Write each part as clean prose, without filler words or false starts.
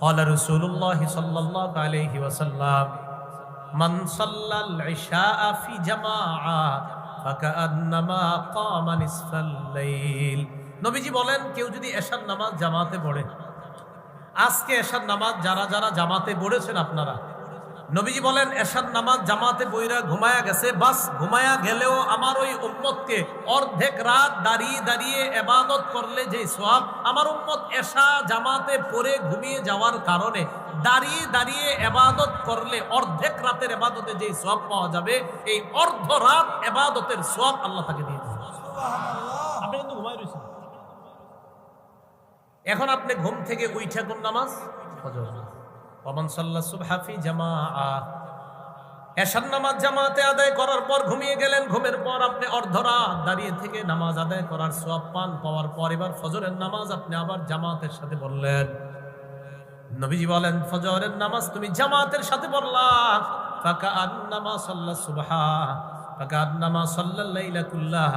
قال رسول الله صلى الله عليه وسلم من صلى العشاء في جماعة فكأنما قام نصف الليل। নবীজি বলেন কেউ যদি এশার নামাজ জামাতে পড়ে, আজকে এশার নামাজ যারা যারা জামাতে পড়েছেন আপনারা, নবীজি বলেন এশার নামাজ জামাতে পড়া ঘুমায়া গেছে, বাস ঘুমায়া গেলেও আমার ওই উম্মতকে অর্ধেক রাত দাঁড়িয়ে দাঁড়িয়ে ইবাদত করলে যে সওয়াব, আমার উম্মত এশা জামাতে পড়ে ঘুমিয়ে যাওয়ার কারণে দাঁড়িয়ে দাঁড়িয়ে ইবাদত করলে অর্ধেক রাতের ইবাদতে যে সওয়াব পাওয়া যাবে, এই অর্ধ রাত ইবাদতের সওয়াব আল্লাহ তাকে দিয়ে দেবেন। সুবহানাল্লাহ। আপনি কিন্তু ঘুমায় রয়েছেন, এখন আপনি ঘুম থেকে উঠে কোন নামাজ? ফজর। ওমান সাল্লা সুবহা ফি জামাআ, এশার নামাজ জামাতে আদায় করার পর ঘুমিয়ে গেলেন, ঘুমের পর আপনি অর্ধরাত দাঁড়িয়ে থেকে নামাজ আদায় করার সওয়াব পান। পাওয়ার পর এবার ফজরের নামাজ আপনি আবার জামাতের সাথে পড়লেন। নবীজি বলেন ফজরের নামাজ তুমি জামাতের সাথে পড়লা, ফাকাআন্নামা সাল্লা সুবহা ফাকাআন্নামা সাল্লাল লাইলা কুল্লাহ।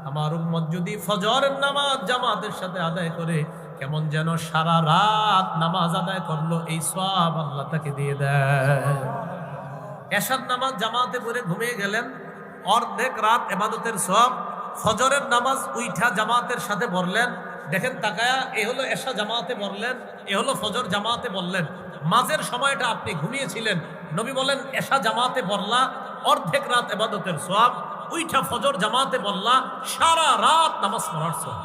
আমার উম্মত যদি ফজরের নামাজ জামাতের সাথে আদায় করে, কেমন যেন সারা রাত নামাজ আদায় করলো, এই সওয়াব আল্লাহ তাকে দিয়ে দেয়। এশার নামাজ জামাতে পড়ে ঘুমিয়ে গেলেন, অর্ধেক রাত ইবাদতের সওয়াব। ফজরের নামাজ উইঠা জামাতের সাথে পড়লেন, দেখেন তাকায়া, এ হলো এশা জামাতে পড়লেন, এ হলো ফজর জামাতে পড়লেন। মাঝের সময়টা আপনি ঘুমিয়েছিলেন, নবী বলেন এশা জামাতে পড়লা, অর্ধেক রাত ইবাদতের সওয়াব। উইঠা ফজর জামাতে পড়লা, সারা রাত নামাজ পড়ার সওয়াব।